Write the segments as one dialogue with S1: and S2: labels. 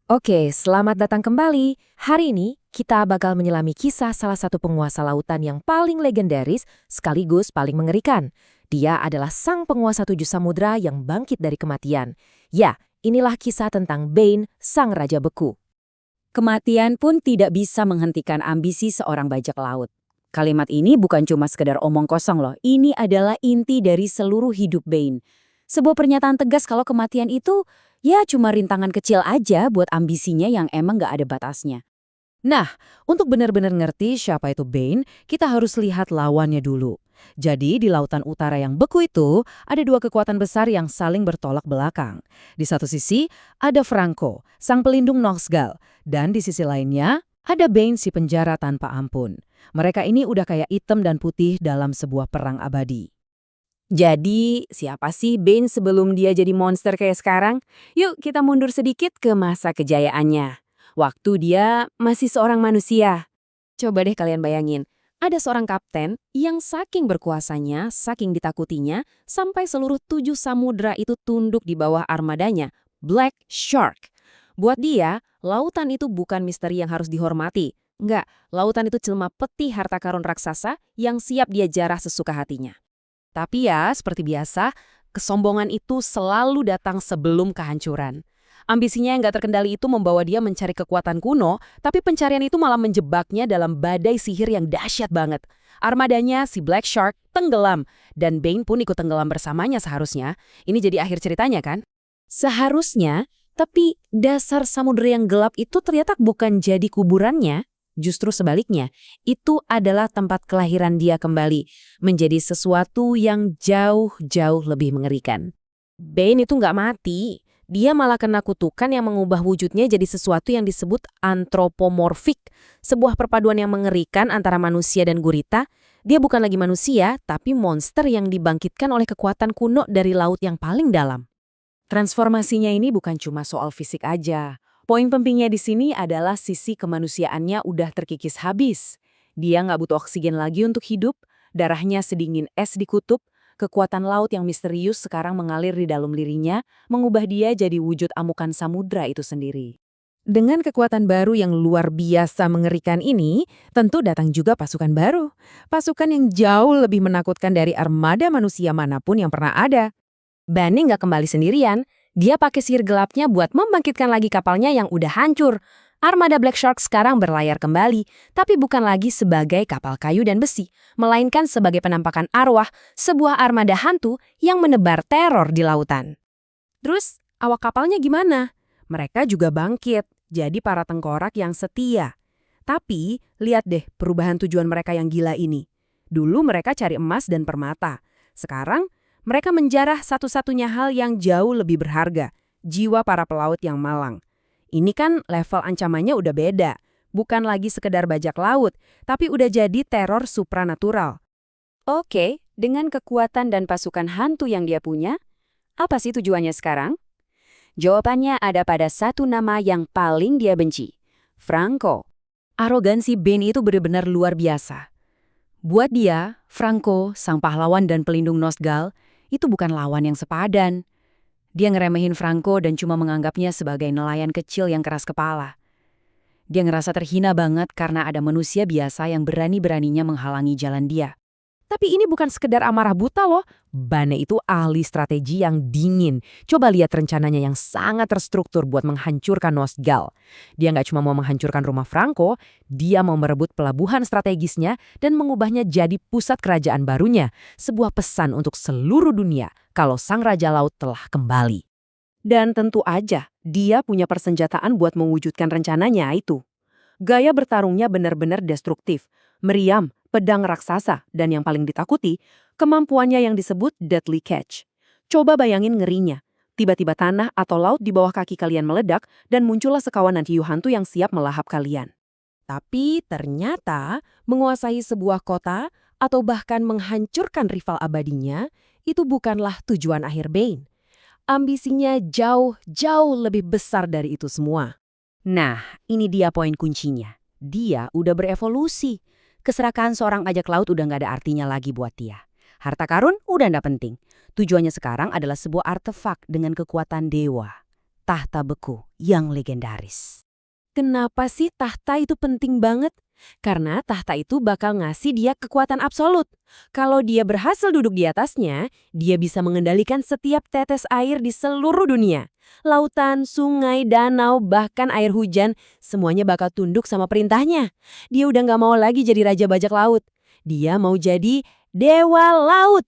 S1: Oke, selamat datang kembali. Hari ini kita bakal menyelami kisah salah satu penguasa lautan yang paling legendaris sekaligus paling mengerikan. Dia adalah sang penguasa tujuh samudra yang bangkit dari kematian. Ya, inilah kisah tentang Bane, sang raja beku.
S2: Kematian pun tidak bisa menghentikan ambisi seorang bajak laut. Kalimat ini bukan cuma sekedar omong kosong loh, ini adalah inti dari seluruh hidup Bane. Sebuah pernyataan tegas kalau kematian itu ya cuma rintangan kecil aja buat ambisinya yang emang gak ada batasnya.
S1: Nah, untuk benar-benar ngerti siapa itu Bane, kita harus lihat lawannya dulu. Jadi, di lautan utara yang beku itu, ada dua kekuatan besar yang saling bertolak belakang. Di satu sisi, ada Franco, sang pelindung Noxgal. Dan di sisi lainnya, ada Bane si penjara tanpa ampun. Mereka ini udah kayak hitam dan putih dalam sebuah perang abadi.
S2: Jadi, siapa sih Bane sebelum dia jadi monster kayak sekarang? Yuk kita mundur sedikit ke masa kejayaannya. Waktu dia masih seorang manusia.
S1: Coba deh kalian bayangin, ada seorang kapten yang saking berkuasanya, saking ditakutinya, sampai seluruh tujuh samudra itu tunduk di bawah armadanya, Black Shark. Buat dia, lautan itu bukan misteri yang harus dihormati. Enggak, lautan itu jelma peti harta karun raksasa yang siap dia jarah sesuka hatinya. Tapi ya, seperti biasa, kesombongan itu selalu datang sebelum kehancuran. Ambisinya yang gak terkendali itu membawa dia mencari kekuatan kuno, tapi pencarian itu malah menjebaknya dalam badai sihir yang dahsyat banget. Armadanya, si Black Shark, tenggelam, dan Bane pun ikut tenggelam bersamanya seharusnya. Ini jadi akhir ceritanya kan? Seharusnya, tapi dasar samudera yang gelap itu ternyata bukan jadi kuburannya. Justru sebaliknya, itu adalah tempat kelahiran dia kembali, menjadi sesuatu yang jauh-jauh lebih mengerikan. Bane itu nggak mati, dia malah kena kutukan yang mengubah wujudnya jadi sesuatu yang disebut antropomorfik, sebuah perpaduan yang mengerikan antara manusia dan gurita. Dia bukan lagi manusia, tapi monster yang dibangkitkan oleh kekuatan kuno dari laut yang paling dalam.
S2: Transformasinya ini bukan cuma soal fisik aja. Poin pentingnya di sini adalah sisi kemanusiaannya udah terkikis habis. Dia nggak butuh oksigen lagi untuk hidup, darahnya sedingin es di kutub, kekuatan laut yang misterius sekarang mengalir di dalam dirinya, mengubah dia jadi wujud amukan samudra itu sendiri.
S1: Dengan kekuatan baru yang luar biasa mengerikan ini, tentu datang juga pasukan baru. Pasukan yang jauh lebih menakutkan dari armada manusia manapun yang pernah ada. Bane nggak kembali sendirian, dia pakai sihir gelapnya buat membangkitkan lagi kapalnya yang udah hancur. Armada Black Shark sekarang berlayar kembali, tapi bukan lagi sebagai kapal kayu dan besi, melainkan sebagai penampakan arwah, sebuah armada hantu yang menebar teror di lautan. Terus, awak kapalnya gimana? Mereka juga bangkit, jadi para tengkorak yang setia. Tapi, lihat deh perubahan tujuan mereka yang gila ini. Dulu mereka cari emas dan permata. Sekarang, mereka menjarah satu-satunya hal yang jauh lebih berharga, jiwa para pelaut yang malang. Ini kan level ancamannya udah beda. Bukan lagi sekedar bajak laut, tapi udah jadi teror supranatural.
S2: Oke, dengan kekuatan dan pasukan hantu yang dia punya, apa sih tujuannya sekarang? Jawabannya ada pada satu nama yang paling dia benci, Franco.
S1: Arogansi Bane itu benar-benar luar biasa. Buat dia, Franco, sang pahlawan dan pelindung Nosgal, itu bukan lawan yang sepadan. Dia ngeremehin Franco dan cuma menganggapnya sebagai nelayan kecil yang keras kepala. Dia ngerasa terhina banget karena ada manusia biasa yang berani-beraninya menghalangi jalan dia. Tapi ini bukan sekedar amarah buta loh. Bane itu ahli strategi yang dingin. Coba lihat rencananya yang sangat terstruktur buat menghancurkan Nosgal. Dia nggak cuma mau menghancurkan rumah Franco, dia mau merebut pelabuhan strategisnya dan mengubahnya jadi pusat kerajaan barunya. Sebuah pesan untuk seluruh dunia kalau sang raja laut telah kembali.
S2: Dan tentu aja, dia punya persenjataan buat mewujudkan rencananya itu. Gaya bertarungnya benar-benar destruktif, meriam, pedang raksasa, dan yang paling ditakuti, kemampuannya yang disebut deadly catch. Coba bayangin ngerinya. Tiba-tiba tanah atau laut di bawah kaki kalian meledak dan muncullah sekawanan hiu hantu yang siap melahap kalian.
S1: Tapi ternyata menguasai sebuah kota atau bahkan menghancurkan rival abadinya itu bukanlah tujuan akhir Bane. Ambisinya jauh lebih besar dari itu semua.
S2: Nah, ini dia poin kuncinya. Dia udah berevolusi. Keserakahan seorang bajak laut udah nggak ada artinya lagi buat dia. Harta karun udah nggak penting. Tujuannya sekarang adalah sebuah artefak dengan kekuatan dewa.
S3: tahta beku yang legendaris.
S2: Kenapa sih tahta itu penting banget? Karena tahta itu bakal ngasih dia kekuatan absolut. Kalau dia berhasil duduk di atasnya, dia bisa mengendalikan setiap tetes air di seluruh dunia. Lautan, sungai, danau, bahkan air hujan, semuanya bakal tunduk sama perintahnya. Dia udah nggak mau lagi jadi raja bajak laut. Dia mau jadi dewa laut.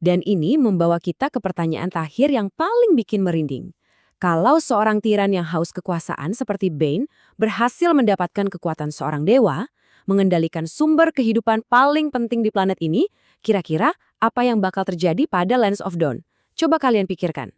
S2: Dan ini membawa kita ke pertanyaan terakhir yang paling bikin merinding. Kalau seorang tiran yang haus kekuasaan seperti Bane berhasil mendapatkan kekuatan seorang dewa, mengendalikan sumber kehidupan paling penting di planet ini, kira-kira apa yang bakal terjadi pada Lands of Dawn? Coba kalian pikirkan.